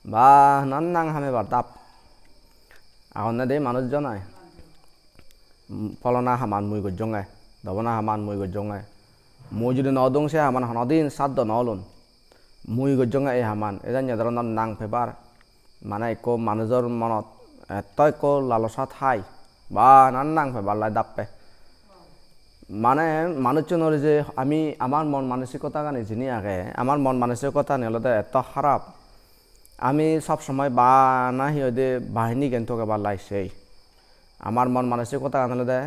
বা নান্নাং হামে বার্তাপ এখন না দে মানুষজন নাই ফলনা হামান মুই গজ্জঙ্গাই দবনা হামান মুই গজ্জঙ্গাই মুই যদি নদং সে হামান হনদিন সাদ্দ নলুন মুই গজ্জঙ্গাই এই হামান এজন ধৰণৰ নাং ফেবাৰ মানে একো মানুহৰ মনত এতই একো লালসা ঠাই বা নান্নাং ফেবাৰ লাই দাপে মানে মানুষজনের যে আমি আমার মন মানসিকতা গানে যিনি আগে আমার মন মানসিকতা নিলতে এত খারাপ আমি সব সময় বা না হিয়ে বাহিনী জ্ঞান থেকে বা লাইছেই আমার মন মানসিকতা গানে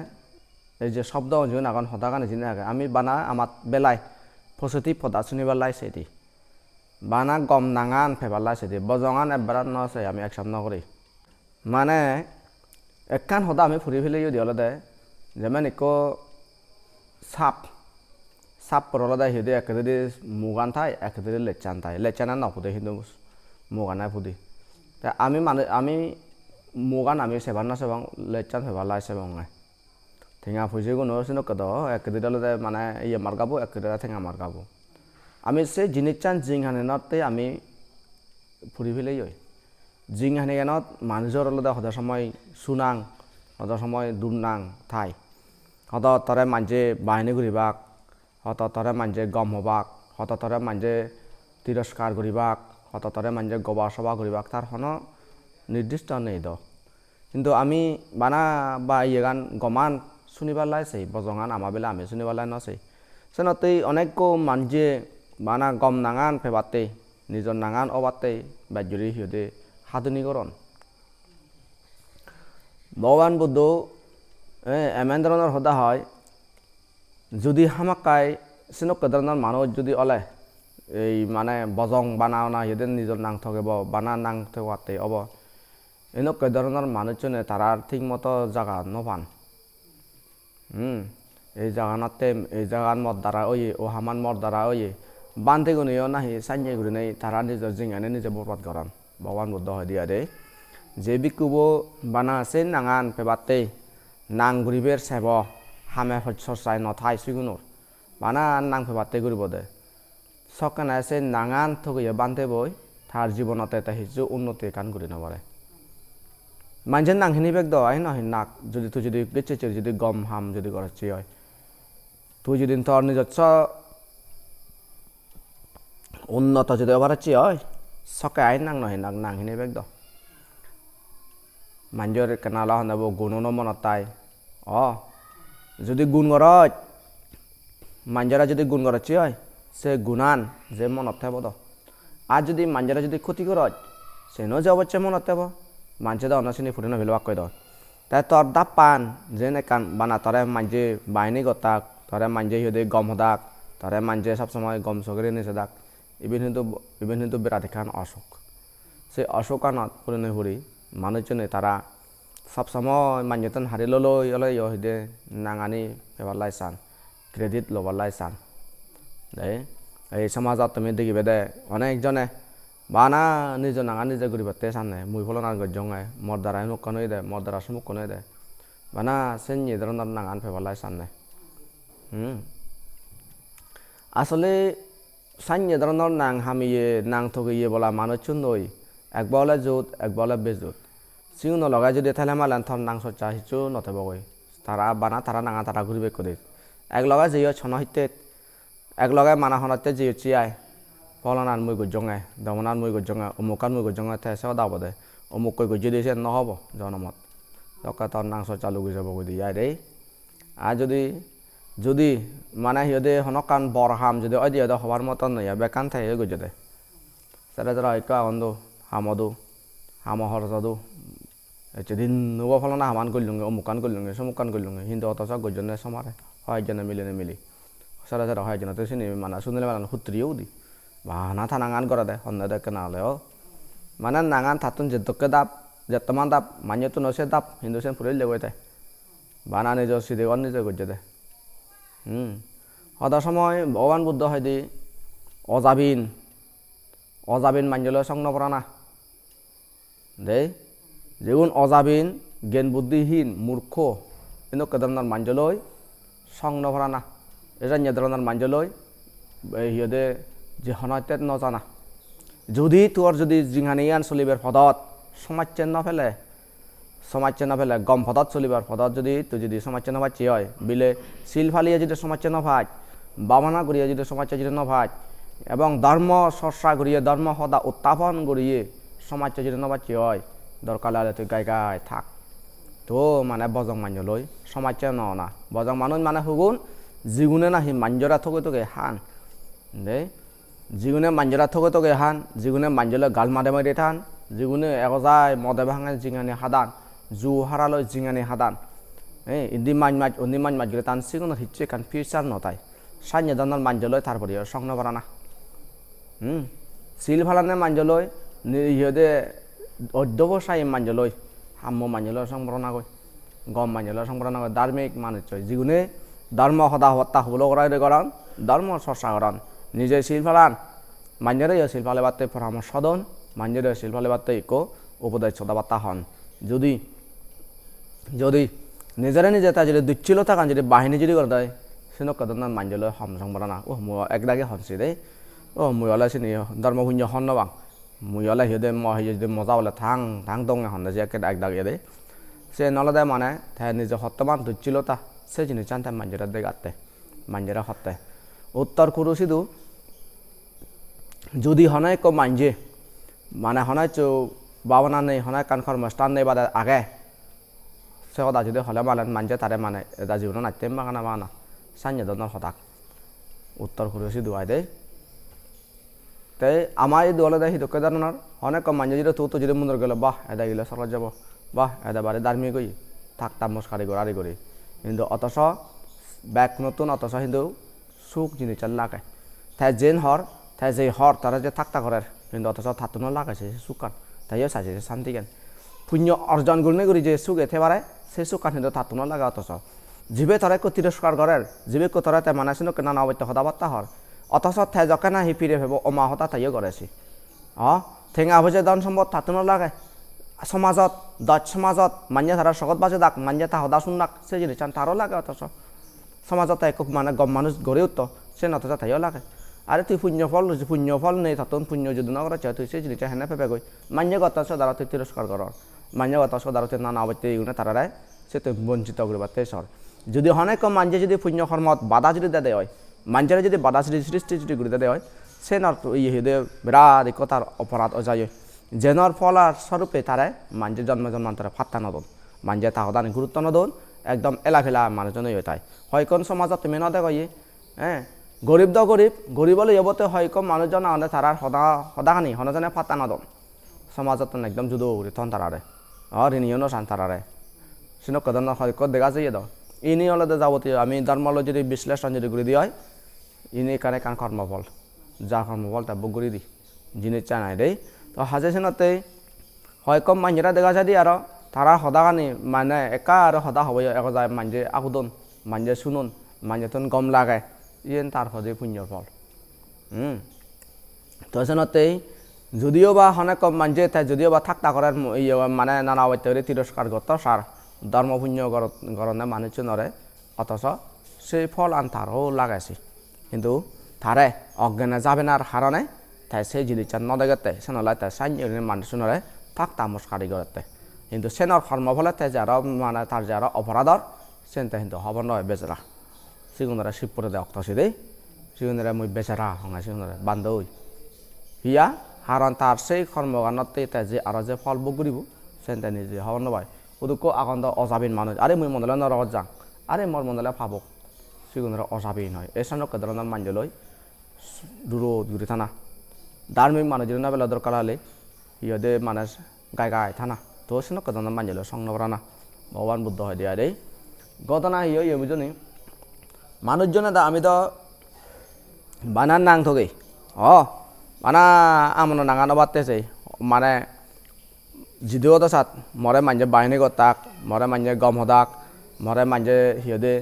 এই যে শব্দ অঞ্জন আগন সদা গানে যিনি আগে আমি বানা আমার বেলায় পজিটিভ কথা শুনিবার লাইছে দি বানা গম নাঙান ফেবার লাইছে দি বজঙান এবারাত নছে আমি একসাপ নকরি মানে একখান সদা আমি ফুরি ফেলে দিলে যেমন একো সাপ পরলাদা হিদে একদি মুগান থাই একদি লেচান থাই লেচানা নফুদে কিন্তু মুগানা ফুদি তা আমি মুগান আমি সেবার না সেবাং লেচান সেবার লাই সেবাং ঠেঙা ফুসি কোনো সিনো কদ একদি দলে মানে ইয়ে মারগাবো একদি ঠেঙা মারগাবো আমি সে জিনিস জিং হানেনতে আমি ফুরি ফেলে জিং হানে গানত মানুষের আলাদা সদা সময় সুনাং সদা সময় দুমনাং থাই হত তরে মানছে বাহিনী ঘুরিবাক হত তরে মানছে গম হবাক হত তরে মানছে তিরস্কার ঘুরিবাক হত তরে মানছে গবা সভা ঘুরিবাক তার হন নির্দিষ্ট নেই দ কিন্তু আমি বানা বা ইয়ে গান গমান শুনিবার লাইছে বজঙান আমার বেলা আমি শুনিবার লাই নছে সেনতেই অনেক মানছে বানা গম নাঙান ফেবাতে নিজের নাঙান অবাতে বাজ্যরি সিহঁতে সাধুনীকরণ ভগবান বুদ্ধ এমেন ধৰণৰ সদা হয় যদি হামাকাই চিনক ধৰণৰ মানুহ যদি ওলায় এই মানে বজং বানা না সিহঁতে নিজৰ নাং থাকিব বানা নাং থাকোঁতে হ'ব এনেকুৱা ধৰণৰ মানুহজনে তাৰ ঠিকমতো জাগা নপান এই জাগানতে এই জাগান মদ দ্বারা ওই ও হামান মদ দ্বারা ওই বান্ধে গুনিও নাহি সাইনে গুলি নাই তারা নিজের জিঙানে নিজে বরবাদ করান ভগবান বুদ্ধ হয় দিয়া দে যে বিকুবো বানা আছে নাঙান পেবাতে নাং গুরিবের সেব হামে সরসাই নথাই সিগুনোর বানা নাং ফেবাতে গুরিব দে সকানে আছে নাঙান থগিয়ে বান্ধে বই তার জীবনতে তা হিজু উন্নতি কান গুরি নবারে মানজেন নাংহিনি বেগ দাও আই নহি নাক যদি তুই যদি গেছে যদি গম হাম যদি করছি হয় তুই যদি তোর নিজস্ব উন্নত যদি অবারছি হয় সকে আই নাং নহি নাক নাংহিনি বেগ দাও মানজর কেনালা হনাবো গুণনো মনতাই যদি গুণ গরজ মানজারা যদি গুণ গরছি হয় সে গুণান যে মনত থাকব দ আর যদি মানজারা যদি ক্ষতি গরজ সেনো যে অবশ্যে মনত থাকব মানছে দ অনসিনি ফুটে নভিল বাক্য দ তাই তোর দাপ পান যে কান বানা তরে মানজে বাহিনী গতাক তরে মানজে হিদে গম হদাক তরে মানজে সবসময় গম সগরে নিচে দাক ইভেন কিন্তু বিরাট খান অসুখ সে অসুখানত ফুটে নভরি মানুষজনে তারা সবসময় মানজেতন হারি লই হিদে নাঙানি পেবার লাই চান ক্রেডিট লবার লাই চান দে এই সমাজত তুমি দেখিবে দে অনেকজনে বানা নিজে নাঙা নিজে ঘুরিবাতে চানে মুই ফলন আর গজ্জঙায় মর দ্বারা মুখ কনই দে মর দ্বারা সুমুখ কনই দে বানা সেন ধরনের নাঙান পেবার লাই চানে আসলে সান্য ধরনের নাং হামিয়ে নাং থগিয়ে বলা মানুষ নই এক বলে জোত এক বলে বেজোত সিউ নলগাই যদি থালে মালেন থর নাং সচ্চা হিচু নথেবগৈ তারা বানা তারা নাঙা তারা ঘুরবে করে এক লগাই যেয়ে ছন হিতে এক লগাই মানা হনতে যে চিয়াই ফলনান মুই গজ্জঙাই দমনান মুই গজ্জঙাই অমুকান মুই গজ্জঙাই থেসেও দাব দে অমুক কই গজ্জি দিয়েছে নহব জনমত দকা তোর নাং সচ্চা লুগি যাব গৈ দিয়াই দেই আর যদি মানে সিহঁতে হনকান বৰ হাম যদি অই দিয়ে হবার মতন নয়া বেকান থাই গজ্জে দে সেটা যারা ঐক্য আনন্দো হামদো হামহর যদু দিন নব ফলনা হামান করলুঙ্গে অমুকান করলুঙ্গে সমুকান করলুঙ্গে হিন্দু অথচ গজনে সমারে হয়জনে মিলে সারা সারা হয়জনে তো শুনি মানে শুনলে মানে হুত্রিও দি বাহানা থানাঙান করা দে হন্না দেখে না হলেও মানে নাঙান থাতুন যেতকে দাপ যেতমান দাপ মান্য তো নসে দাপ হিন্দু সেন ফুরিল দেবই তাই বানা নিজের সিদে নিজে গজ্জে দে সদা সময় ভগবান বুদ্ধ হয় দি অজাবিন মাঞ্জলে সং নপরা না দেই যেগুন অজাবিন জ্ঞান বুদ্ধিহীন মূর্খ এনেকুৱা ধৰণৰ মাঞ্জলৈ সং নভৰা না এজন ধৰণৰ মাঞ্জলৈ সিহঁতে যে হনতে নজানা যদি তোর যদি জিঙানিয়ান চলিবার পদত সমাজচেন নফেলে গম পদত চলিবার পদত যদি তুই যদি সমাজচেন নভাচ্ছি হয় বিলে শিল ফালিয়ে যদি সমাজচেন নভাজ বাবনা করিয়ে যদি সমাজে যদি নভাজ এবং ধর্ম চর্চা করিয়ে ধর্ম সদা উত্থাপন করিয়ে সমাজে যদি নভাচ্ছি হয় দরকার হলে তুই গাই থাক তো মানে বজং মাঞ্জ লই সমাজে না বজং মানুষ মানে হুগুন যিগুণে নাহি মাঞ্জরা থকে হান দে যিগুণে মাঞ্জরা থকে হান যিগুণে মাঞ্জলে গাল মারে থান যিগুণে এগজায় মদে ভাঙে জিঙানি হাদান জু হারালৈ জিঙানি হাদান ইন্দি মাছ গেলে তান সিগুণ হিচ্ছে কান ফিউচার নতাই সাইনে দানার মাঞ্জলয় তারপরে সংন করা না শিল ফালানে মাঞ্জলয় ইহদে অধ্যবসায়ী মাঞ্জলয় হাম্য মাঞ্জলয় সংবরণা কই গম মাঞ্জলয় সংবরণা কই ধার্মিক মানুষ যিগুণে ধর্ম সদা হত্যা হবল করান ধর্ম চর্চা করান নিজে শিল ফালান মাঞ্জরে শিল ফালে বাতে পরামর্শ দন মাঞ্জরে শিল ফালে বাতে ইকো উপদেশ সদা বার্তা হন যদি নিজে তাই যদি দুচ্ছিল থাকান যদি বাহিনী যদি করে দেয় সেনক কদনার মাঞ্জলয় হম সংবরণা একদাগে হনছি দেই মুইলে চিনি ধর্মশূন্য হন নবাং মুইলে সিহঁতে যদি মজা বলে থাং দং হন যে একদাগে দেই সে নলদে মানে তাই নিজে সত্যমান দুচ্ছিলতা সে জিনিস চান তাই মাঞ্জরা দে গাতে মাঞ্জরা হত্যে উত্তর কুরুসিদু যদি হনাই কো মাঞ্জে মানে হনাই চৌ বাবনা নেই হনাই কান কর্মস্থান নেই বাদে আগে সে কথা যদি হলে মাঞ্জে তারে মানে এটা জীবন নাচতেম বাগানা সাইনে দনের হতাক উত্তর কুরুসি দুয়াই দেয় তাই আমার এই দলে দেয় হিদকে জানার অনেক কম মাঞ্জে যদি তো যদি মন্দির গেল বাহ এদা গেলে সরল যাব বাহ এদা বারে দার্মিক কই থাকতাম মস্কারি করি কিন্তু অথচ ব্যাগ নতুন অথচ কিন্তু সুখ জিনিস লাগে তাই জেন হর তাই যে হর তারা যে থাকতা করার কিন্তু অথচ থাতুন লাগাইছে সুখান তাইও চাইছে শান্তি জ্ঞান পুণ্য অর্জন করি যে সুখ এতে বাড়ায় সেই সুখান কিন্তু থাতুন লাগা অথচ জীবে তরাই কো তিরস্কার করার জীবে কো তরাই তাই মানাছিল কেনা না অবৈত্য সদাবার্তা হর অথচ থাই যকে না হি ফিরে ভেব অমা হতা তাইও করেছি ঠেঙা ভোজে ধন সম্পদ থাতুন লাগে সমাজত দচ সমাজত মাঞ্জে তারা শকত বাজে দাক মাঞ্জে তা সদা শুনাক সে জিনিস তারও লাগে অথচ সমাজত এক মানে গম মানুষ গড়ে উঠত সে অথচ তাইও লাগে আরে তুই পুণ্য ফল নেই থাতুন পুণ্য যদি নগর চাই তুই সেই জিনিস হেনে ফেপে গই মাঞ্জে গত সদারা তুই তিরস্কার কর মাঞ্জে গত সদারা তুই নানা অবৈত্য ইগুনে তারারাই সে তুই বঞ্চিত করবার তাই সর যদি অনেক মাঞ্জে যদি পুণ্য কর্মত বাধা যদি দেয় হয় মাঞ্জেরে যদি বাধা সৃষ্টি যদি করে দেয় হয় সে নর ইয়ে বিরাট একতার অপরাধ অজায় যেনর ফলার স্বরূপে তারে মাঞ্জে জন্মান্তরে ফাত্তা নদন মাঞ্জে তাহদান গুরুত্ব নদন একদম এলাফেলা মানুষজনই হয়ে তাই হয়কন সমাজত তুমি নদে কই গরিব গরিবলে ইবতে হয়কম মানুষজন আনে তারার সদাখানি হনজনে ফাত্তা নদন সমাজত একদম জুদো উড়ি থন তারারে ঋণীয় নসান তারারে সিনক কদন হয়ক দেখা যাইয়ে দাও ইনি হলে যাবতীয় আমি ধর্মলৈ যদি বিশ্লেষণ যদি করে দিই হয় ইনি কানে কান কর্মফল যা কর্মফল তা বুক করে দিই জিনিস চাই দেই তো হাজে সিনতে হয় কম মাঞ্জেরা দেখা যায় দি আর তারা সদাখানি মানে একা আর সদা হব এক যায় মাঞ্জে আকুদন মাঞ্জে শুনুন মাঞ্জেতন গম লাগায় ইয়েন তার সদে পুণ্যর ফল তো সিনতে যদিও বা অনেক কম মাঞ্জে তাই যদিও বা থাকতা করার মানে নানা অবৈত্যরে তিরস্কার গত সার ধর্ম পুণ্য গরণে মানুষ নরে অথচ সেই ফল আন তারও লাগাইছি কিন্তু তারে অজ্ঞানে যাবে না হারণে তাই সেই জিনিসটা নদেগতে সে নলাই তাই সাইন মানুষ নরে থাক তামস কারিগরতে কিন্তু সেনর কর্মফলে তাই যারা মানে তার যারা অপরাধর সেনতে কিন্তু হব নয় বেচারা সিগুনরা শিবপুরে দেয় অক্তসি দেই সিগুনরা মুই বেচারা হঙা সিগুনরা বান্ধব হিয়া হারণ তার সেই কর্মগানতে তাই যে আর যে ফল ভোগ করিব সেনতে নিজে হব নয় উদুক আগন্দ অজাবিন মানুষ আরে মুই মন্দলে নরকত যাং আরে মোর মন্দলে ভাবক সিগুনরা অজাবিন হয় এই সানক ধরনের মাঞ্জলৈ দূরত ঘুরে থানা ধার্মিক মানুষ যদি না বেলা দরকার হলে ইহদে মানে গায় থানা তো সিনক ধরনের মাঞ্জলৈ সংন করা না ভগবান বুদ্ধ হয় দিয়া দেই ঘটনা ইয়ে বুঝনি মানুষজনে আমি তো বানান নাং থগে বানা আমন নাঙানো বাড়তেছে মানে যদিও তো সাত মরে মাঞ্জে বাহিনী গতাক মরে মাঞ্জে গম হদাক মরে মাঞ্জে সিহঁতে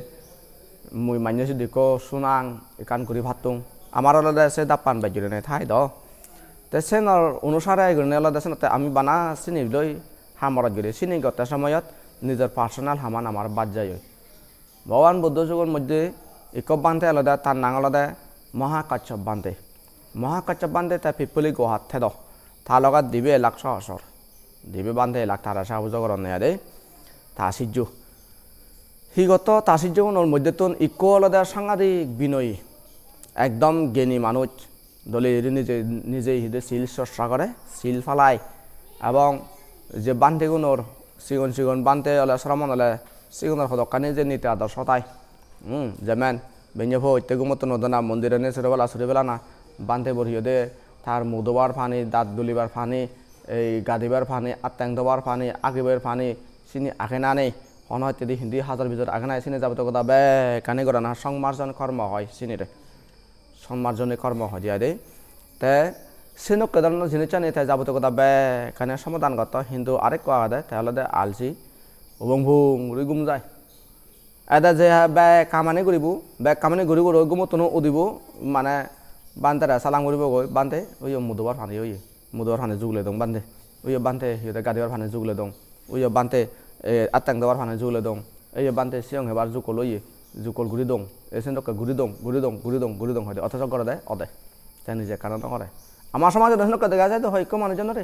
মুই মাঞ্জে সিদিক শুনাং একান কৰি ভাতুং আমার আলাদা সে দাপান বাজিরে নাই ঠাই দ তে সেনর অনুসারে এগুলো আলাদা সেনতে আমি বানা চিনি লৈ হামরত গেলে চিনি গত সময়ত নিজের পার্সোনাল হামান আমার বাদ যায় ভগবান বুদ্ধ যুগের মধ্যে এক বান্ধে আলাদা তার নাং আলাদা মহাকাশ্যপ বান্ধে মহাকাচ্চা বান্ধে তা পিপলি গোহাত থেদ তা লগাত দিবে এলাক সহসর দিবে বান্ধে এলাক তারা সাহায্য করেন দে তা সিজ্জু হিগত তা সিজ্জু ওর মধ্যে তো ইকো আলাদা সাংঘাতিক বিনয়ী একদম জ্ঞানী মানুষ দলে নিজেই হিদে শিল চর্চা করে শিল ফালায় এবং যে বান্ধেগুনোর সিগুন বান্ধে হলে শ্রমণ হলে সিগুনের সদকানি যে নীতি আদর্শ তাই যেমন বেঞ্জে ভো ইত্যাগুমতো নদনা মন্দিরে নে সরিবেলা না বান্ধে বরিয়ে তার মুদবার ফানি দাঁত দুলিবার ফানি এই গাদিবার ফানি আত্যাং দবার ফানি আকিবের ফানি চিনি আখে না নেই অনহত্যদি হিন্দি হাজার ভিতর আগে নাই চিনি যাবত কথা বে কানি করে না সংমার্জন কর্ম হয় চিনিরে সংমার্জনী কর্ম হয় দিয়া দে তে সিনক কেদারন জিনিস চানি তাই যাবত কথা বে কানে সমাধান করত কিন্তু আরেক কোয়া দেয় তাহলে দে আলসি উবং ভুং গুম যায় এটা যে বেগ কামানি কৰিব বেগ কামানি কৰিব ৰৈ গুমতনো উদিব মানে বান্ধে চালাং কৰিব গৈ বান্ধে ওই মুদুবার ফানি ওই মুদুবার ফানি জুগলে দং বান্ধে ওই বান্ধে সিহঁতে গাদিবার ফানি জুগলে দং ওই বান্ধে আত্যাং দেবার ফানি জুগলে দং এই বান্ধে সিয়ং হেবার জুকল ওই জুকল ঘুরি দং এসে ঘুরি দং হয় অথচ করে দেয় অদে তাই নিজে কারণ করে আমার সমাজে দেখা যায় তো হয়ক মানুষজনরে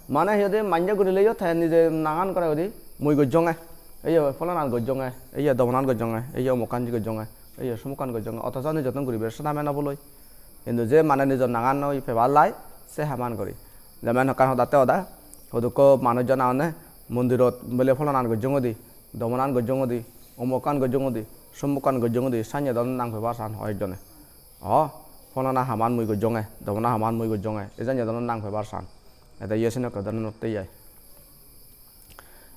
মানে সিহঁতে মাঞ্জা ঘুরিলেও তাই নিজে নাগান করে ওদি মই গজ্জঙে এই ফলানান গজ্জঙে এই দমনান গজ্জঙে এই অমুকান গজ্জঙে এই সমুকান গজ্জঙে অথচ নিজতন ঘুরিবে সেটা নবলৈ কিন্তু যে মানে নিজৰ নাগান ফেভার লাই সে হামান করি যেমন হকান সদাতে সদা সদুক মানুষজন আনে মন্দিরত বলে ফলানান গজ্জঙ দি দমনান গজ্জঙ দি অমুকান গজ্জঙ দি সমুকান গজ্জঙ দি সাইনে দন নাং ফেভার সান হয় একজনে ফলানা হামান মই গজ্জঙে দমনা হামান মই গজ্জঙে এজন এজন নাং ফেভার সান এটা ইয়ে সিনে কদন নতেই যায়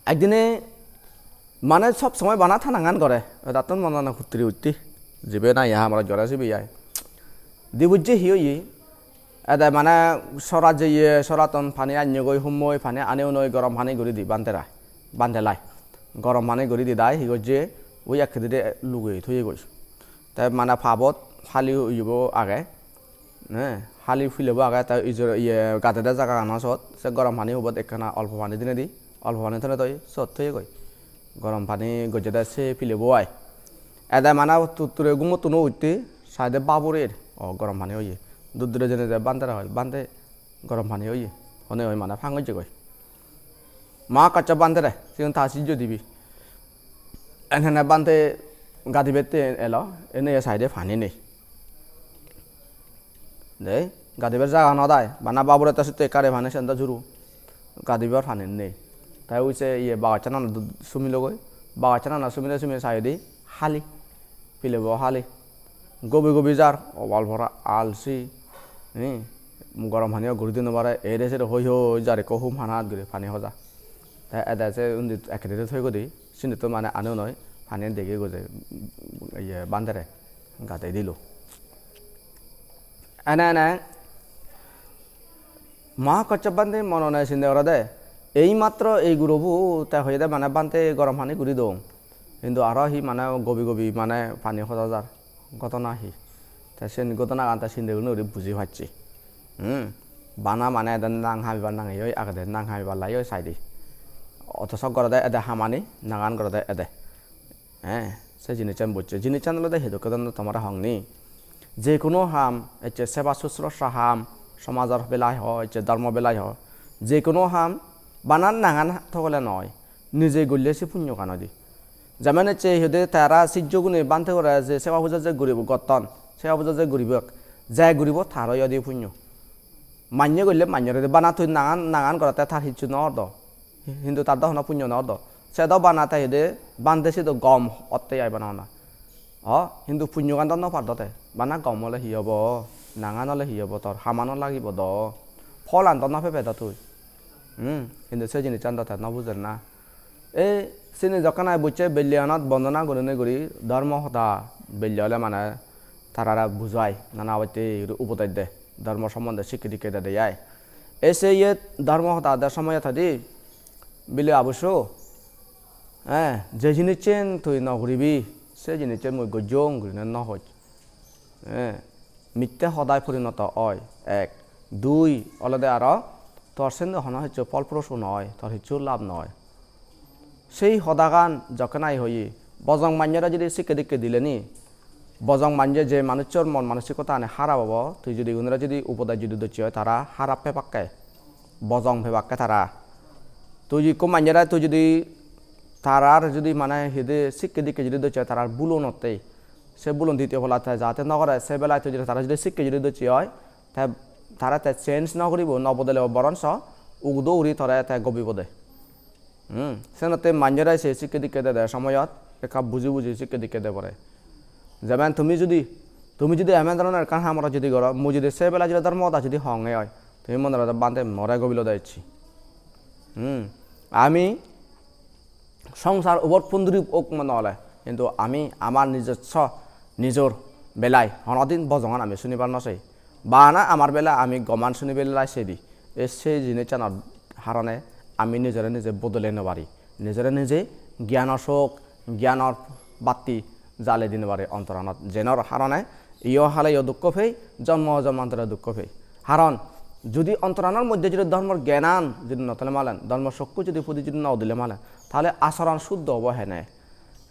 একদিনে মানে সব সময় বানা থানাঙ্গান করে তাতন মনে খুত্রি উঠতি যাবে না ইহা আমার জ্বর আসবে ইয়াই দিবুজ্জে হিও এদা মানে সরাত যে সরাতন ফানি আনিয়ে গই হুমই ফানি আনেও নয় গরম ফানি গড়ি দি বান্ধে লাই গরম ফানি গড়ি দি দায় হিগজে ওই এক খেতে লুগে থয়ে গই তাই মানে ফাবত হালি উইব আগে হ্যাঁ হালি ফুলেব আগে তাই ইয়ে গাতে জায়গা আনা সত সে গরম ফানি হবত একখানা অল্প পানি দিনে দি অল্প পানি থলে তই সত থয়ে গই গরম পানি গজেদা সে ফিলে বয় এদা মানে তুরে গুমতুনো উঠতে সাইডে বাবুরের গরম পানি হইয়ে দুধরে জেনে যায় বান্ধে হয় বান্ধে গরম পানি হইয়ে হনে হয় মানে ফাঙ গই মা কাচ্চা বান্ধে রে সিজন তা সিজ দিবি এনে বান্ধে গাদি বেতে এলো এনে সাইডে ফানি নেই দে গাদিবের জায়গা নদায় বানা বাবুরে তাতে কারে ফানে সেন্দা জুরু গাদিবার ফানি নেই তাই হচ্ছে ইয়ে বাগাচানা সুমিল গই বাগাচানা সুমিলে সাইডে হালি ফিলেব হালি গবি যার অবাল ভরা আলসি গরম পানিও ঘুরি দিন পারে এরে সেরে হই যারে কহুম হানাত ঘুরে পানি সজা তাই এটা যে একেদিনে থৈ গদি চিনিতো মানে আনেও নয় পানি দেখে গজে ইয়ে বান্ধেরে গাতে দিল এনে মা কচ্চা বান্ধে মনে নাই চিন্তা করা দে এইমাত্র এই গুরবু তাই হয়ে দে মানে বান্ধে গরম পানি ঘুরি দৌ কিন্তু আরও হি মানে গবি মানে পানি সজা যার ঘটনা হি তাই সে ঘটনা আনতে চিন্তাগুলো বুঝি পাচ্ছি বানা মানে এদিন নাং হামিবার নাঙে ওই আগে নাং হামিবার লাই ওই সাইডে অথচ করে দেয় এদে হামানি নাগান করে দেয় এদে হ্যাঁ সে জিনিস বুঝছে জিনিস দে সেদুকে তোমার হংনি যে কোনো হাম এচ্ছে সেবা শুশ্রূষা হাম সমাজের বেলায় হয় এচ্ছে ধর্ম বেলায় হয় যে কোনো হাম বানান নাগান থকলে নয় নিজে গলিয়ে সে পুণ্য কান দি যেমন হচ্ছে সিহঁতে তারা সিজ্জগুণে বান্ধে করে যে সেবা পূজা যে ঘুরিব গতন সেবা পূজা যে ঘুরিব যাই ঘুরিব তার ইয়ে পুণ্য মান্য করলে মান্যরে বানা তুই নাগান করাতে তার হিচ্ছু নর্দ কিন্তু তার দহনা পুণ্য নর্দ সে দাও বানাতে হেদে বান্ধে সে তো গম অত্তে আই বানা না কিন্তু পুণ্য গান ন পারদতে বানা গম হলে হি হব নাগান হলে হি হব তোর হামানো লাগিব দ ফল আনত না ফেপে তুই কিন্তু সে জিনিস আনত নবুঝেন না এই চিনি যখন বুঝছে বেলিয়ানত বন্দনা গুণনে গুড়ি ধর্ম হতা বেল্য হলে মানে তারা বুঝায় নানা অবত্যে উপদেশ দে ধর্ম সম্বন্ধে স্বীকৃতি কেটে দেয় এসে ইয়ে ধর্ম হতা দেড় সময় থাকি বিলে অবশ্য হ্যাঁ যে জিনিস চেন তুই ন ঘুরিবি সে জিনিস মই গজ্জং ঘুরিনে নহয় হ্যাঁ মিথ্যা সদায় পরিণত হয় এক দুই অলদে আরো তোর সেন হন হচ্ছে ফলপ্রসূ নয় তোর হিচ্ছু লাভ নয় সেই সদাগান যখন আই হই বজং মান্যরা যদি শিখে দিকে দিলেনি বজং মানজে যে মানুষের মন মানসিকতা আনে হারা বাবা তুই যদি উনারা যদি উপদায় যদি দচ্ছি হয় তারা হারাপ পেপাক্কে বজং পেপাক্কে তারা তুই যদি কম মানজারা তুই যদি তারার যদি মানে হেদে শিক্ষে দিকে যদি দচ্ছি হয় তারার বুলন হতেই সে বুলন দ্বিতীয় ফলা যাতে নকরে সে বেলায় তুই যদি তারা যদি শিক্ষে যদি দচ্ছি হয় তাই তারা তাই চেঞ্জ নকরিব নবদলে বরঞ্চ উগদ উড়ি তরে তাই গবিব দে সেনতে মানজারাই সে শিক্ষে দিকে দে সময়ত একা বুঝি বুঝি শিক্ষে দিকে দে পরে যেমন তুমি যদি এমন ধরনের কারণ আমরা যদি করো মু যদি সে বেলা যদি ধর্মতা যদি হঙে হয় তুমি মনে রাখো বান্ধে মরে গবিল দিচ্ছি আমি সংসার ওপর পুন্দরি ওক মনে হলে কিন্তু আমি আমার নিজের বেলায় হনদিন বজঙান আমি শুনিবার নসই বা না আমার বেলা আমি গমান শুনি বেলায় সেদি সেই জিনিসটার হারণে আমি নিজে বদলে নেবারি নিজে জ্ঞানৰ চোখ জ্ঞানৰ বাতি জালে দিন পারে অন্তরানত জেনৰ হারণে ইয় হালে ইয় দুঃখ ফেই জন্ম জন্মান্তরে দুঃখ ফেই হারণ যদি অন্তরানোর মধ্যে যদি ধর্মর জ্ঞান যদি নতলে মালেন ধর্ম চক্ষু যদি পুদি যদি ন দিলে মালেন তাহলে আচরণ শুদ্ধ হব হেনে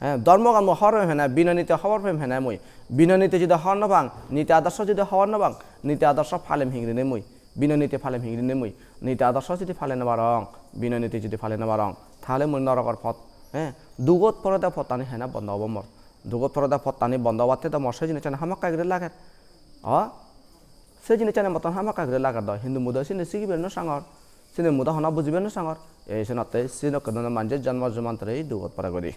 হ্যাঁ ধর্মকাম হর হেনে বিননীতি হওয়ার ফেম হেনে মই বিননীতি যদি হওয়ার নবাং নীতি আদর্শ যদি হওয়ার নবাং নীতি আদর্শ ফালেম হিংড়ি মই বিননীতি ফালেম হিংড়ি মই নীতি আদর্শ যদি ফালে নেবার রং বিননীতি যদি ফালে নেবার রং তাহলে মই নরকর পথ হ্যাঁ দুগত পরদা ফতানি হেনা বন্ধ হব মর দুগত পরদা ফতানি বন্ধ হওয়াতে তো মর সেই জিনিস হামাক কাগরে লাগে সেই জিনিস মতন হামাক কাগরে লাগার দয় হিন্দু মুদা সিনে শিখিবেন না সাঙর সিনে মুদা হনা বুঝিবেন না সাঙর এই সিনতে সিনক মানজে জন্ম জন্মান্তরে দুগত পরে গদি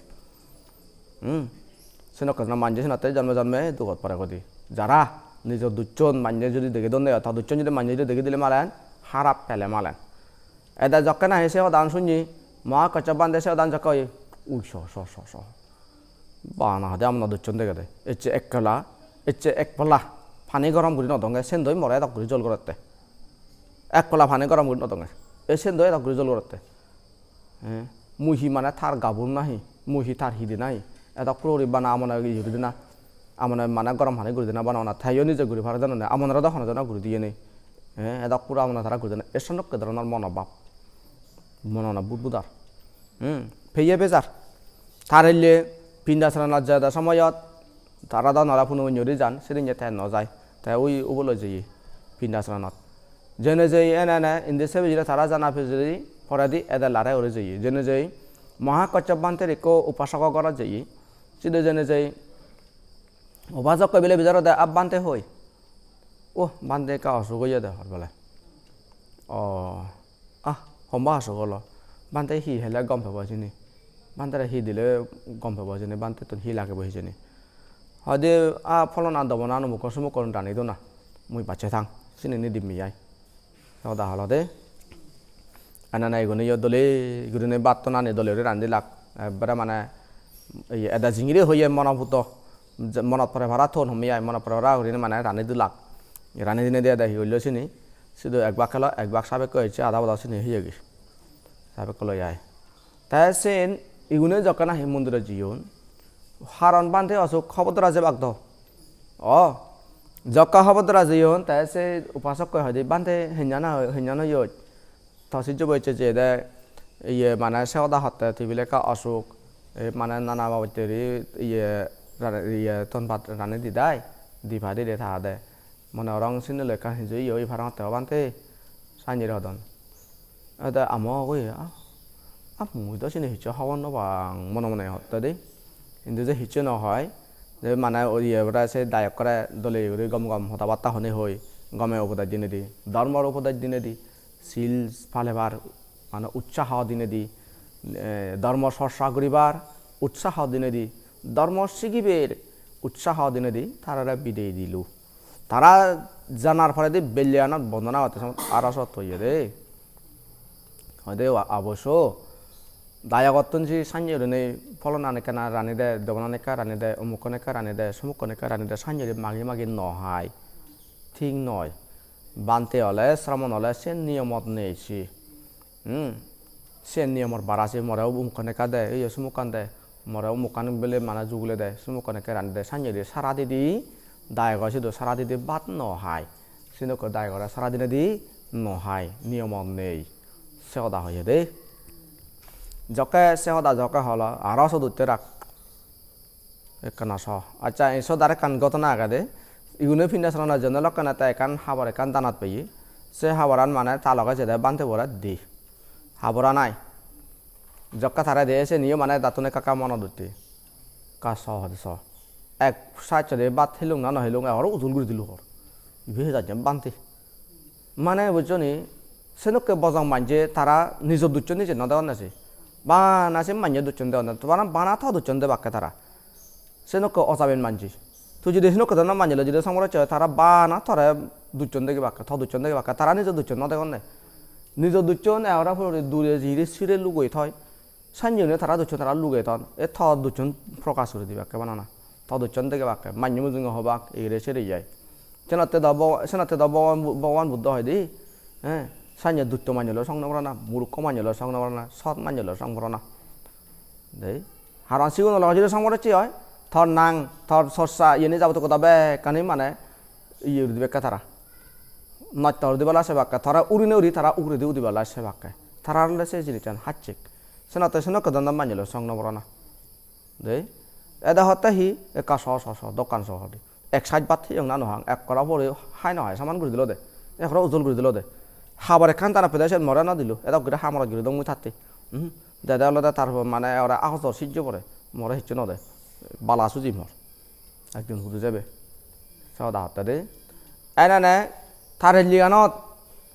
সিনক মানজে সিনতে জন্ম জন্মে দুগত পরে গদি যারা নিজের দুচ্চন মানজে যদি দেখে দন দেয় তা দুচ্চন যদি মানজে যদি দেখে দিলে মালেন হারাপ পেলে মালেন এদা যকে না হেসে দান শুনি মা কচাবান দেশে দান যকই উই স বানা হাতে আমরা দুচ্চন দেখে দেয় এচ্ছে এক পলা ফানি গরম করি নদঙ্গে সেন্দই মরে এত করে জল করতে এক পলা ফানি গরম করি নদঙ্গে এই সেন্দই এত করে জল করতে হ্যাঁ মুহি মানে থার গাবুন নাহি মুহি থার হিদি নাই এত ক্রোরি বানা আমনা ঘুরি দিনা আমনা মানে গরম ফানি ঘুরি দিনা বানা থাইও নিজে ঘুরি ভাড়া জানো না আমনারা দখন জানা ঘুরি দিয়ে নেই হ্যাঁ এত পুরো আমনা তারা ঘুরি দিনা এসব ধরনের মনোভাব মননা বুদবুদার ফেয়ে বেজার তার এলে পিণ্ডাচরণত যায় সময়ত তারা দা নরা ফুনো নরি যান সেদিন যেতে নযায় তাই ওই ওবলে যাই পিণ্ডাচরণত যেনে যাই এনে ইন্দেশে বেজিলে তারা জানা ফেজি ফরাদি এদা লারে ওরে যাই যেনে যাই মহাকচ্চবান্তের একো উপাসক করা যাই সিধে যেনে যাই উপাসক কবিলে বিজার দে আব বান্তে হই ও বান্তে কা অসুখ হইয়া দে হর বলে হম্বা অসুখ হলো বান্তে হি হেলে গম পাব চিনি বান্তারে হি দিলে গম পাব চিনি বান্তে তো হি লাগে বহি চিনি হয়তো ফলন আন দবনা মুখ সুমুখ টানি দো না মুই বাচ্চা থাং চিনি নি দিম মিয়াই সদা হল দে আনা নাই গুনে ইয় দলে গুনে বাত তো নানি দলে রান্ধি লাগ একবারে মানে এদা জিঙিরে হইয়ে মনভূত মনত পরে ভাড়া থন হমিয়াই মনত পরে ভাড়া হরিনে মানে রানি দিলাক রানি দিনে দিয়ে দেখি হইল চিনি শুধু একবার খেলো একবার সাবেক হয়েছে আধা বদা চিনি হইয়ে গেছে সাবেক লই আয় তাই সেন ইগুনে যখন আহি মন্দিরে জিয়ন হারণ বান্ধে অসুখ খবরদরা যে বাগদ জকা খবরদরা জিয়ন তাই সে উপাসক কয় হয় বান্ধে হিঞ্জানা ইয় থসিজ বইছে যে দে ইয়ে মানে সেওদা হতে তিবিলেকা অসুখ মানে নানা বাবতেরি ইয়ে তন ভাত রানি দি দায় দি ভাদি দে থা দে মনে রং সিনে লেখা হিজই ইয় ভাড়া হতে বান্ধে সাইনি রদন এদা আমো কই মুই তো চিনি হিচ হওয়ার নবাং মনে মনে হতে দেই কিন্তু যে হিচ নহয় যে মানে ইয়েরা সে দায়ক করে দলে গম হতাবার্তা হনে হই গমে উপদায় দিনে দি ধর্মর উপদায় দিনে দি শিল ফালেবার মানে উৎসাহ দিনে দি ধর্ম চর্চা করিবার উৎসাহ দিনে দি ধর্ম শিখিবের উৎসাহ দিনে দি তারা বিদেয় দিলু তারা জানার ফলে দি বেলিয়ানত বন্দনা হতে আর সত হইয়ে দে হয় দে অবশ্য দায়াগতন যে সাঞ্জের নেই ফলন আনেকা না রানি দেয় দোকানেকা রানি দেয় অমুকনেকা রানি দেয় সমুকনেকা রানি দেয় সাঞ্জের মাগে মাগে নহাই ঠিক নয় বানতে হলে শ্রমণ হলে সে নিয়মত নেইছি সে নিয়মর বাড়াছে মরেও উমুকনেকা দেয় এই সমুকান দেয় মরেও মুকান বেলে মানে যুগলে দেয় সমুকনেকা রানি দেয় সাঞ্জের সারা দিদি দায় গেছে তো সারা দিদি বাদ নহাই সিনক দায় করে সারা দিনে দি নহাই নিয়মত নেই সেদা হয়ে দে জকে সেহদা জকে হল আরো সদুতে রাখ Kana so acha eso dare kan gotona agade iune finna sarana jonno lokana ta ekan habar ekan danat peyi se habaran mane ta loga jeda bante bora di habora nai jokka thara de se niyo mane datune kaka mono dutti ka so hode so ek sacha de bat hilung na hilung আর উজুল করে দিল হর ইবে যাচ্ছে বানতে মানে বুঝছনি সেনকে বজং মানজে তারা নিজ দুচ্ছ নিজে ন দেওয়ান আছে বানাসে মানজে দুচ্ছন দেওয়ান তো বানা থাও দুচ্ছন দে বাক্কে তারা সেনকে অজাবেন মানজি তুই যদি সেনকে দেন মানজিলে যদি সংগ্রহ চয় তারা বানা থরে দুচ্ছন দেখে বাক্কে থ দুচ্ছন দেখে বাক্কে তারা নিজ দুচ্ছন ন দেওয়ান নাই নিজ দুচ্ছন এরা দূরে জিরে সিরে লুগই থয় সানজনে তারা দুচ্ছন তারা লুগই থন এ থ দুচ্ছন প্রকাশ করে দিবে বাক্কে বানানা thọ chân tới cái bạc mạnh như mình học bạc ý để chơi vậy cho nên tới đó bao ăn bút đòi đi sao nhật đút cho mạnh như là xong nó ra mù có mạnh như là xong nó ra sót mạnh như là xong nó ra đấy hà đoàn siêu nó lo chứ xong nó chơi ấy thọ nàng thọ sốt sa yên đi giao tụi tao bé cái này mà này ý được cái thara nói tao đi bao lá bạc thara uri thara uri đi bao lá bạc thara là sẽ gì chân hát chích sao nó cái đó mạnh như là xong nó ra đấy এটা হতে হি একা দোকান সহ এক side Baat হিং না নহং এক করা পরে হাই নহয় সামান করে দিল দে একরা উজল করে দিল দে খাবার এখান তারা পেদাইছে মরে না দিল এটা গিয়ে হামরা গিয়ে দম থাকতে দাদা আলাদা তার মানে ওরা আহত সিজ্জ পরে মরে হিচ্ছ ন দে বালা সুজি মর একজন হুদু যাবে সব দা হতে দে এনে নে তার লিগানত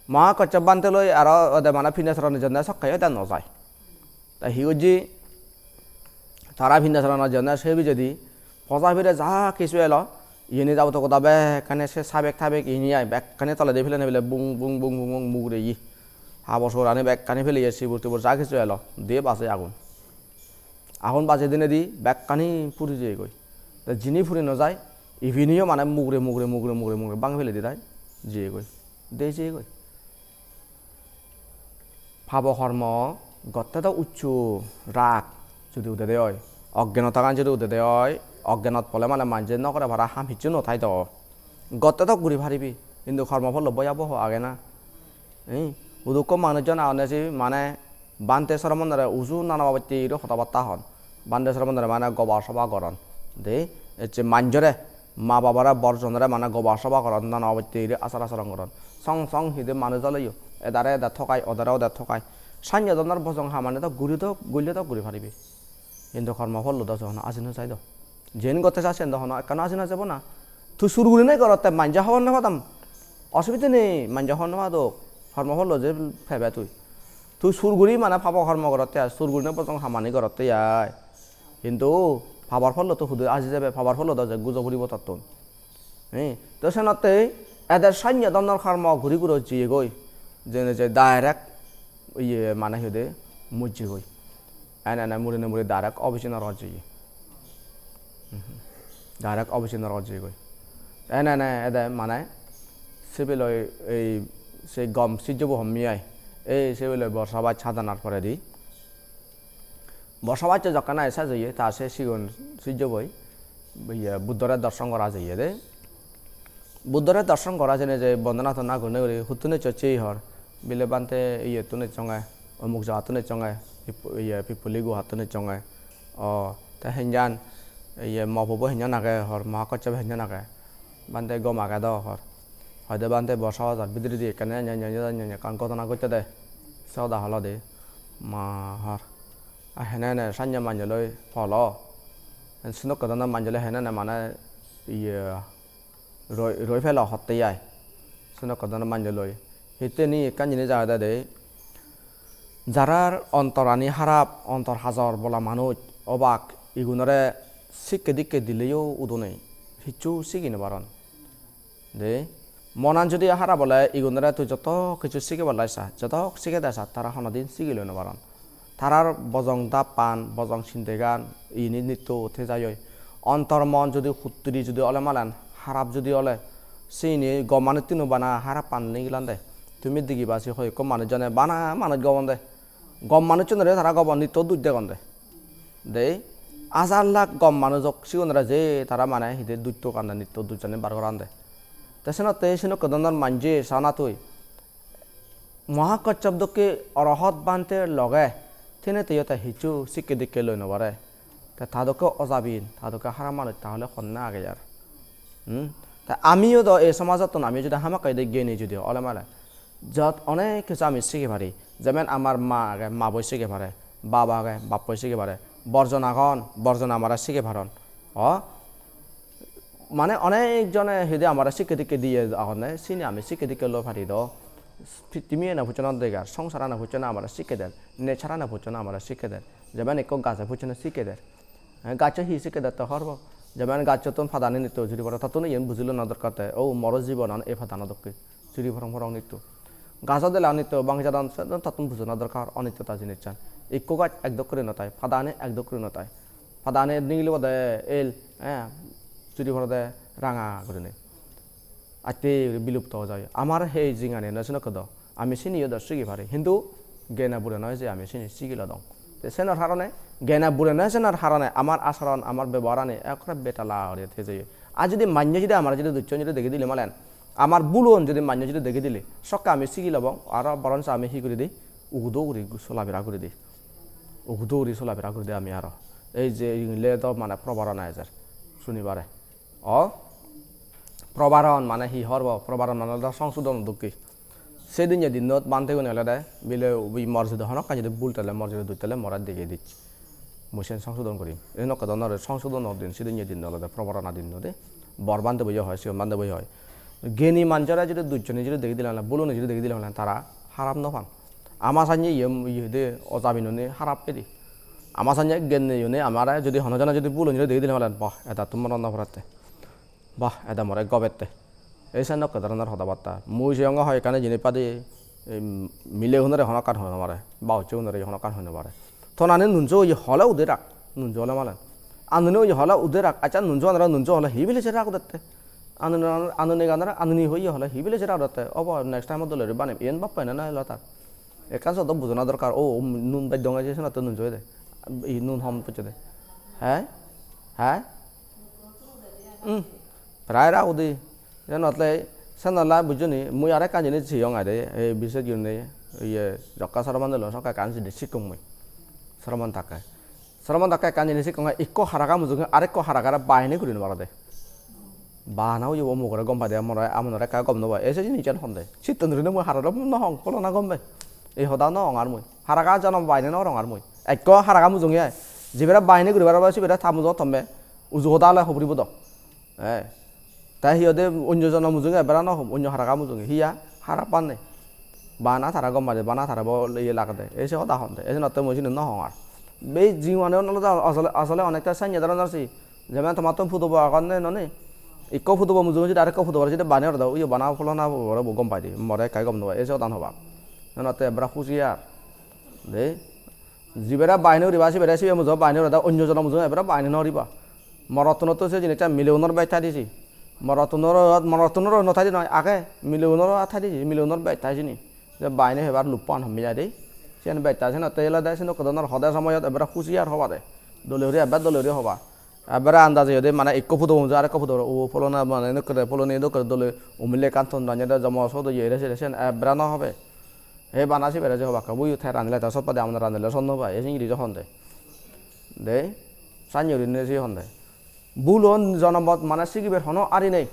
মহা কচ্চা বানতে লই আর ওদের মানে ফিনে সরানো জন্য সকাই দেন ন যায় তাই হিউজি তারা ভিন্ন সারানোর জন্য সে যদি ফজা ফিরে যা কিছু এলো ইয়ে যাবো তো কোথাও ব্যাগখানে সে সাবেক থাবেক ইনি আয় ব্যাগখানে তলে দিয়ে ফেলে নেবে বুং বুং বুং বুং বুং মুগরে ই হা বছর আনে ব্যাগখানে ফেলে শিবুর টিবুর যা কিছু এলো দিয়ে বাসে আগুন বাজে দিনে দি ব্যাগখানি ফুরি যেয়ে গই তা যিনি ফুরি ন যায় ইভিনিও মানে মুগরে বাং ফেলে দি তাই যেয়ে গই দে যেয়ে গই ভাব কর্ম গত্তাটা উচ্চ রাগ যদি উদে দেয় অজ্ঞানতা গান যদি উদে দেয় অজ্ঞানত পলে মানে মানজে নকরে ভাড়া হাম হিচু নথাই তো গতে তো ঘুরি ভারিবি কিন্তু কর্মফল বয়াবহ আগে না উদুক মানুষজন আনেছি মানে বানতে সরমন্দরে উজু নানা বাবতি কথাবার্তা হন বানতে সরমন্দরে মানে গবার সভা করন দে হচ্ছে মাঞ্জরে মা বাবারা বর্জনরে মানে গবার সভা করন নানা বাবতি আচার আচরণ করন সং হিদে মানুষ জ্বলাইও এদারে এদা ঠকাই ওদারে ওদের ঠকাই সাঞ্জনের বজং হামানে তো গুলিয়ে তো ঘুরি ভারিবি কিন্তু কর্মফল লোদ যখন আজি না চাই দ যেন গতে চাচ্ছেন তখন কেন আজি না যাব না তুই সুরগুলি নাই করতে মাঞ্জা হওয়ার না পাতাম অসুবিধা নেই মাঞ্জা হওয়ার না তো কর্মফল যে ফেবে তুই সুরগুলি মানে ফাপ কর্ম করতে সুরগুলি না পর্যন্ত হামানি করতে আয় কিন্তু ফাবার ফল তো শুধু আজি যাবে ফাবার ফল যে গুজো ঘুরিব তত্তন তো সেনতে এদের সান্য দন্দর কর্ম ঘুরি ঘুরে জিয়ে গই যে ডাইরেক্ট ইয়ে মানে হেদে মুজি গই এনে মুড়ে ডাইরেক্ট অবিচিন্ন রাজ্য ডাইরেক্ট অবিচিন্ন রাজ্য গই এনে এদে মানে সিভিল এই সেই গম সিজব হমিয়াই এই সিভিল বর্ষাবাদ সাধানার পরে দি বর্ষাবাদ যখন এসা যাইয়ে তা সে সিগুন সিজবই ইয়ে বুদ্ধরের দর্শন করা যাইয়ে দে বুদ্ধরের দর্শন করা যায় যে বন্দনা তো না গুনে হুতুনে চচেই হর বিলে বানতে ইয়ে তুনে চঙায় অমুক যা তুনে চঙায় ইয়ে পিপুলি গুহা তুনে চঙায় তা হেঞ্জান ইয়ে মহবুব হেঞ্জান নাগে হর মহাকচ্চব হেঞ্জান নাগে বানতে গম আগে দাও হর হয়তো বানতে বর্ষা হাজার বিদ্রি দিয়ে কেন কারণ ঘটনা করতে দে সদা হল দে মা হর হেনে সাঞ্জা মাঞ্জলৈ ফল সিনক ঘটনা মাঞ্জলে হেনে মানে ইয়ে রই ফেলা হতে যায় সিনক ঘটনা মাঞ্জলৈ হিতেনি একান জিনিস জায়গা দে যারার অন্তরানি হারাপ অন্তর হাজার বলা মানুষ অবাক ইগুনরে শিখে দিকে দিলেও উদনে হিচু শিখিনে পারন দে মনান যদি হারা বলে ইগুনরে তুই যত কিছু শিখে বলাইছা যত শিখে দেছা তারা হনদিন শিখি লইন পারন তারার বজং দা পান বজং সিন্দেগান ইনি নৃত্য উঠে যায় অন্তর মন যদি সুত্তরি যদি অলে মালান হারাপ যদি অলে সিনি গমানে তিনো বানা হারাপ পান নিগিলান দে তুমি দিগিবা সে হয় কম মানুষজনে বানা মানুষ গবন দে গম মানুষজনে তারা গবন নিত্য দুধ দে গন্ধে দে হাজার লাখ গম মানুষক সিগনরা যে তারা মানে হিদে দুধ কান্দে নিত্য দুজনে বার করান দে তেসেনতে সেন কদন্দর মানজে সানা তুই মহাকচ্চব্দকে অরহত বানতে লগে তেনে তেয়তা হিচু শিকে দিকে লই নবারে তা তাদেরকে অজাবিন তাদেরকে হারাম মানুষ তাহলে কন্যা আগে আর তা আমিও তো এই সমাজত আমি যদি হামাকাই দিয়ে গিয়ে নিই যদি অলে মালে যত অনেক কিছু আমি শিখে পারি যেমন আমার মা আগে মা বই শিখে পারে বাবা আগে বাপ বই শিখে পারে বর্জন আগন বর্জন আমার শিখে পারন মানে অনেকজনে হেদে আমার শিখে দিকে দিয়ে আগনে চিনি আমি শিখে দিকে লো পারি দ তুমি না ফুচনা দেগার সংসার না ফুচনা আমার শিখে দেন নেচারা না ফুচনা আমার শিখে দেন যেমন এক গাছে ফুচনা শিখে দেন গাছে হি শিখে দেয় তো হরব যেমন গাছ তো ফাদানি নিত জুড়ি ভরা তাতো ইয়ে বুঝিল না দরকার ও মর জীবন এ ফাদানা দক্ষে জুড়ি ভরং ভরং নিত গাছ দিলে অনিত্য বাংলা দান তাতুন বুঝো না দরকার অনিত্যতা জিনিস চান ইকো গাছ এক দক্ষরে নতায় ফাদানে এক দক্ষরে নতায় ফাদানে নিগলে বোধ এল হ্যাঁ চুরি ভরা দেয় রাঙা করে নেই আতে বিলুপ্ত যায় আমার সেই জিঙানে নয় কদ আমি চিনিও দশ শিখি পারি কিন্তু জ্ঞানা বুড়ে নয় যে আমি চিনি শিখিল দং সেনার হারণে জ্ঞানা বুড়ে নয় সেনার হারণে আমার আচরণ আমার ব্যবহারানে একবার বেটালা হয়ে যায় আর যদি মান্য যদি আমার যদি দুচ্ছ যদি দেখে দিলে মালেন আমার বুলন যদি মান্য যদি দেখে দিলে সবকে আমি শিখি লব আর বরঞ্চ আমি সি করে দিই উদৌরি চলাফেরা করে দিই উদৌরি চলাফেরা করে দিই আমি আর এই যে ইংলে তো মানে প্রবারণ আইজার শনিবারে প্রবারণ মানে হি হরব প্রবারণ মানে সংশোধন দুঃখী সেদিন দিনত বান্ধে গনে হলে দেয় বিলে ওই মর্যাদা হন কাজ যদি বুলতালে মর্যাদা দুইতালে মরার দিকে দিচ্ছি মুসেন সংশোধন করি এই নকদনের সংশোধন দিন সেদিন দিন হলে প্রবারণ দিন দে বর বান্ধে বই হয় সিও বান্ধে বই হয় জ্ঞানী মানুষরা যদি দুজনে যদি দেখে দিলাম বলুন যদি দেখে দিলাম তারা হারাপ নফান আমার সাথে ইয়ে দে অজাবিনে হারাপ পেদি আমার সাথে জ্ঞান নেই আমার যদি হনজনা যদি বলুন যদি দেখে দিলাম বাহ এটা তোমার রান্না ভরাতে বাহ এটা মরে গবেতে এই সে নক ধরনের কথাবার্তা মুই সে হয় এখানে জিনিস পাদি মিলে হুনরে হনকান হয় মারে বাউচে হুনরে হনকান হয় মারে থনানে নুনজো ইয়ে হলে উদে রাখ নুনজো হলে মালেন আনুনে ইয়ে হলে উদে রাখ আচ্ছা নুনজো আনরা নুনজো হলে হি বিলে রাখ দতে আনুনে গানরা আনুনি হই হলে হি বিলে রাখ দতে অব নেক্সট টাইম দলে বানে এন বাপ পায় না লতা একান সদ বুঝনা দরকার ও নুন বাই দঙ্গা যেছে না তো নুনজো দে ই নুন হম পচে দে হ্যাঁ হ্যাঁ প্রায় রাখ উদে নতলে সানলা বুঝনি মুই আরে কাজিনি ছিয়ং আরে এই বিশেষ গিনে ইয়ে জক্কা সরমান দল সকা কানসি সিকং মই সরমান তাকায় কাজিনি সিকং ইকো হারাকা মুজুং আরেক হারাকারা বাইনে করিন বারাদে বানাও ইউ মুগরে গম পাদে আমরা আমনরে কা গম নবা এসে জিনি চান হন্দে চিত্তনরিনে মই হারারম ন হং পলনা গমবে এই হদা ন আর মই হারাকা জানম বাইনে ন রং আর মই ইকো হারাকা মুজুং ইয়া জিবেরা বাইনে করিবার বাসি বেরা থামুজ তমবে উজু হদালে হবরিব দ তাই সিহঁতে অন্যজনৰ মুজুঙে এবাৰ নহ'ম অন্য হাৰাকা মুজুঙে সিয়া হাৰাপান নে বানা থাৰা গম পালে বানা থাৰাব ইয়ে লাগাতে এই সে কথা হতে এই নতে মই চিনি নহং আর বে জীবনে আসলে অনেকটা সাইন ধরনের আছে যেমন তোমার তো ফুটবো আকানে ননে ইকো ফুটবো মুজুঙে যদি আরেক ফুটবো যদি বানে দাও ইয়ে বানা ফল না বড় গম পাই দি মরে কাই গম নবা এই সে কথা হবা নতে এবাৰ খুশিয়ার দে যিবেৰা বাইনে উৰিবা সিবেৰা সিবে মুজ বাইনে দাও অন্যজনৰ মুজুঙে এবাৰ বাইনে নৰিবা মরতনতো সে জিনিসটা মিলিয়নের বাইথা দিছি মরতনের নথাই দি নয় আগে মিলিয়নের আথা দিছি মিলিয়নের বাইথা চিনি যে বাইনে এবার লুপান হমিয়া দেই সেন বাইথা আছে না তেল দেয় সে কদনের সদায় সময়ত এবার খুশিয়ার হবা দে দলীয় এবার দলীয় হবা এবার আন্দাজে যদি মানে এক ফুটো আর এক ফুটো ও ফলনা মানে নকরে ফলনি নকরে দলে উমিলে কান্তন রাঞ্জা জমা সদ ইয়ে সেন এবার না হবে হে বানাসি বেড়ে হবা বই উঠাই রানলে তার সব পাতে আমরা রানলে সন্ন্য হবা এই চিংড়ি যখন দে সাঞ্জরি সে হন্দে বুলন জনমত মানে সিগিবের হনো আরি নেই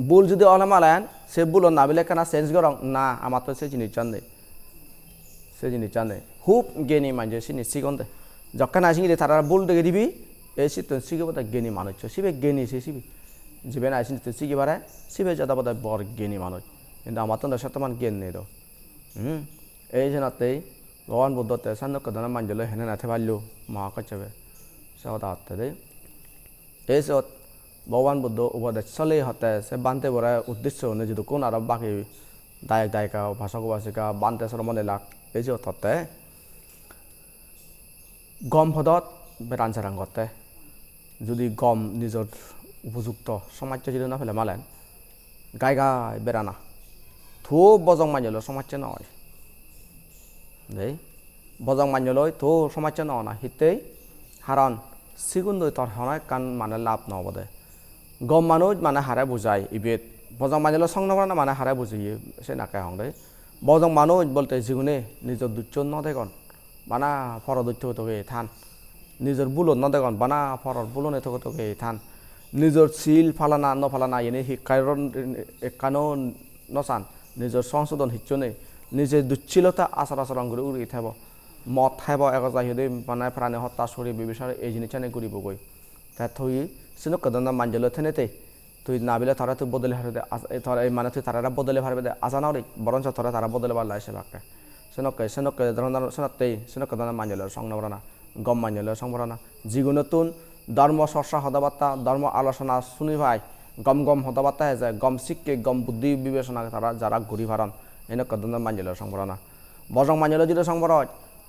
বুল যদি অলমালায়ন সে বুলন নাবিলে কেনা চেঞ্জ করং না আমার তো সে জিনিস চান্দে খুব জ্ঞানী মানুষ সিনি সিগন দে যখন আসি তারা বুল দেখে দিবি এই সিট সিগব জ্ঞানী মানুষ সিবে জ্ঞানী সে সিবি যিবে আসি সিগি পারে সিবে যাতা বোধ বড় জ্ঞানী মানুষ কিন্তু আমার তো সত্যমান জ্ঞান নেই তো এই জনাতেই ভগবান বুদ্ধতে সান্নকদনা মানজলে হেনে নাথে পারলো মহাকচ্ছবে সে কথা হতে দেয় এই সত ভগবান বুদ্ধ উপদেশ চলে হতে সে বানতে বড় উদ্দেশ্য হনে যদি কোন আর বাকি দায়ক দায়িকা ভাষক ভাষিকা বানতে সরমনে লাগ এই যে হতে গম পদত বেৰান চেৰাং করতে যদি গম নিজের উপযুক্ত সমাজ যদি না ফেলে মালেন গাই গাই বেড়ানা থো বজং মানল সমাজে নয় দেই বজং মানলই থো সমাজে না হিতেই হারণ সিগুন দই তর হনায় কান মানে লাভ নহবদে গম মানুষ মানে হারে বুঝায় ইবেদ বজং মানল সং নকরা মানে হারে বুঝিয়ে সে নাকে হং দে বজং মানুষ বলতে জিগুনে নিজের দুচ্ছ ন দেখুন মানা ফর দুচ্ছ তোকে থান নিজের বুলত নদেগন বানা ফরর বুলনে তোকে তোকে থান নিজের সিল ফালানা ন ফালানা এনে শিক্ষার একানো নচান নিজের সংশোধন হিচ্ছনে নিজে দুচ্ছিলতা আচার আচরণ করে উড়ি থাকব মদ খাইব এগজা হিদে মানে প্রাণী হত্যা সরি বিবিচারে এই জিনিসটানে ঘুরিবগৈ তাই থই সিনুক কদনা মানজল থেনেতে তুই নাবিলে তারা তুই বদলে হারে দে তারা মানে তুই তারা বদলে হারবে দে আজানাও রে বরঞ্চ তারা বদলে পারলা এসে বাক্যে সেনকে ধরনের সেনতেই সেনক কদনা মানজলের সংনবরণা গম মানজলের সংবরণা যিগুণতুন ধর্ম চর্চা হদাবার্তা ধর্ম আলোচনা শুনি ভাই গম গম হদাবার্তা হয়ে যায় গম শিক্ষে গম বুদ্ধি বিবেচনা তারা যারা ঘুরি ভারণ এনে কদনা মানজলের সংবরণা বজং মানজলের যদি সংবর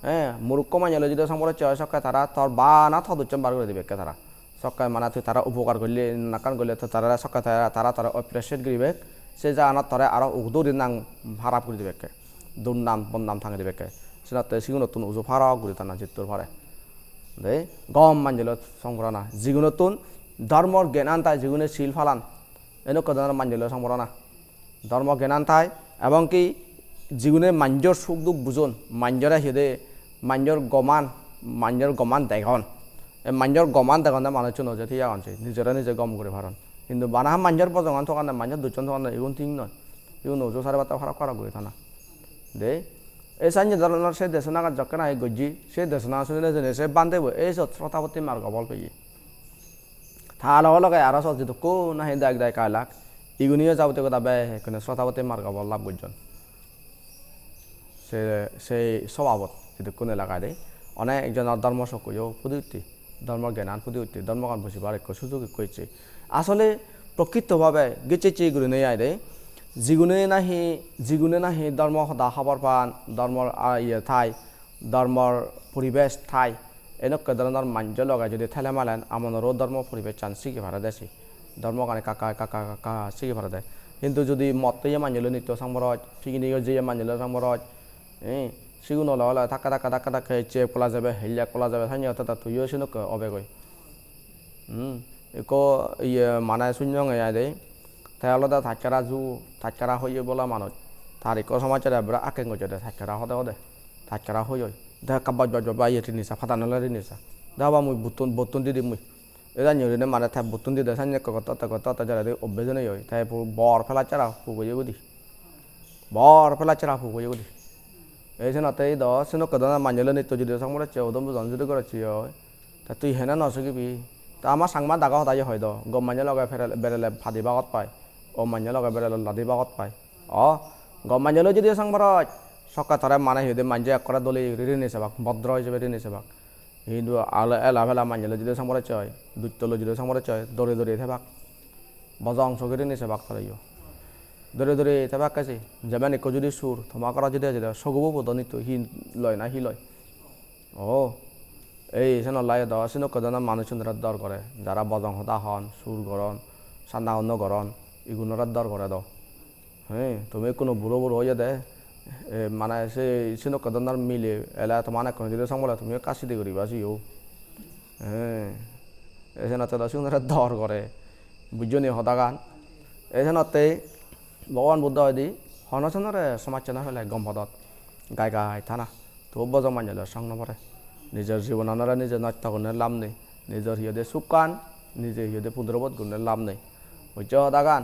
হ্যাঁ মূর্খ মানজলের যদি সংবর চয় সকায় তারা তোর বা না থদুচ্চম বার করে দিবে তারা সকায় মানে তুই তারা উপকার করলে নাকান করলে তো তারা সকায় তারা অপ্রেসেট করিবে সে যা আনার তারা আরও উদৌরি নাং ভাড়াপ করে দিবে দুর্নাম বন্নাম থাঙে দিবে সেনাতে সিগুন নতুন উজু ফারাও ঘুরি টানা জিত্তুর ফারে দে গম মানজল সংবরণা যিগুণতুন ধর্মর জ্ঞান তাই যিগুণে শিল ফালান এনেকুৱা ধৰণৰ মানজল সংবরণা ধর্ম জ্ঞান তাই এবং কি যিগুণে মাঞ্জর সুখ দুখ বুঝন মাঞ্জরে হিদে মাঞ্জর গমান দেখন এই মাঞ্জর গমান দেখন মানুষ নজর ঠিক আছে নিজে গম করে ভারণ কিন্তু বানাহা মাঞ্জর পজঙ্গান থকা নাই মাঞ্জর দুজন থকা নাই এগুন ঠিক নয় এগুন নজো সারে বাতা ফারাক করা করে থানা দে এই সাইন ধরনের সে দেশ নাগাদ যখন আই গজি সে দেশ না শুনে জেনে সে বান্ধব এই শ্রোতাপতি মার্গ বল পেয়ে থাল লগে আর সব যেত কো না হে দেখ দেয় কায়লাক ইগুনিও যাবতে কথা বে এখানে শ্রোতাপতি মার্গ বল লাভ বুঝজন সেই স্বভাবত যেহেতু কোন এলাকায় দেয় অনেক একজনের ধর্ম সকীয় প্রযুক্তি ধর্ম জ্ঞান প্রযুক্তি ধর্মগান বুঝিবার এক সুযোগ করেছে আসলে প্রকৃতভাবে গেছে এগুলো নেই আয় দেয় যিগুণে নাহি ধর্ম সদা খবৰ পান ধর্মর ঠাই ধর্মর পরিবেশ ঠাই এনেকুৱা ধৰণৰ মাঞ্জ লগাই যদি ঠেলে মালেন আমনৰো ধর্ম পরিবেশ চান শিখি ভাড়া দেছি ধর্ম কানে কাকা শিখি ভাড়া দেয় কিন্তু যদি মতয়ে মাঞ্জল নিত্য সংবরজ ঠিকিনি যে মাঞ্জল সংবরজ সিগুন হলে ধাক্কা চেক পলা যাবে হেলিয়াক পলা যাবে সাইনি অর্থাৎ তুইও সিনুক অবেগৈ একো মানে শূন্য দে তাই আলাদা থাকারা হয়ে বলা মানুষ তার এক সমাচার এবার আকে গজে দে থাকারা হদে থাকারা হয়ে দেখা কাবাজ বাজবা ইয়ে রিনিসা ফাটানলা রিনিসা দাবা মুই বতুন দিদি মুই এরা নিয়ে মানে থাক বতুন দিদি সাইনি কত যারা অভ্যেজনে হয় তাই বর ফেলা চারা ফুগয়ে গুদি বর ফেলা চারা ফুগয়ে গুদি এই নাতে এই দশ কদনা মাঞ্জল নিত্য যদি সংবর চৌদম বুঝন যদি করেছি তা তুই হেনা নসকিবি তা আমার সাংমা দাগা হতাই হয় গম মাঞ্জল লগাই বেড়েলে ফাদি বাগত পায় ও মাঞ্জল লগাই বেড়েলে লাদি বাগত পায় গম মাঞ্জল যদি সংবর সকা ধরে মানে হিদে মাঞ্জে এক করে দলি ঋণী সেবাক ভদ্র হিসেবে ঋণী সেবাক হিন্দু এলা ফেলা মাঞ্জল যদি সংবর চয় দুতল যদি সংবর চয় দৌড়ে থাক বজা অংশকে ঋণী সেবাক ফেলাইও দৌড়ে থাক কাছে যেমন এক যদি সুর থমা করা যদি আছে সগবো বদনিত হি লয় না হি লয় এই সে নলায় সিনো কদনা মানুষ দর করে যারা বজং হতা হন সুর গরণ সান্দা অন্য গরণ এগুলোর দর করে হ্যাঁ তুমি কোনো বুড়ো হয়ে দে মানে সে সিনো কদনার মিলে এলা তোমার এখন যদি সংবলে তুমি কাশি দিয়ে করিবা সিও হ্যাঁ এসে নাতে সিংহরা দর করে বুঝনি হতা গান এসে নাতে ভগবান বুদ্ধ হয়দি হনচনরে সমাজ চেনা ফেলে গম পদত গাই থানা তো বজং মাঞ্জল সং নপরে নিজের জীবন আনারা নিজে নৃত্য গুণের লাভ নেই নিজের হিয়দে সুকান নিজে হিয়দে পুদ্রবোধ গুণের লাভ নেই বুঝছো হতা গান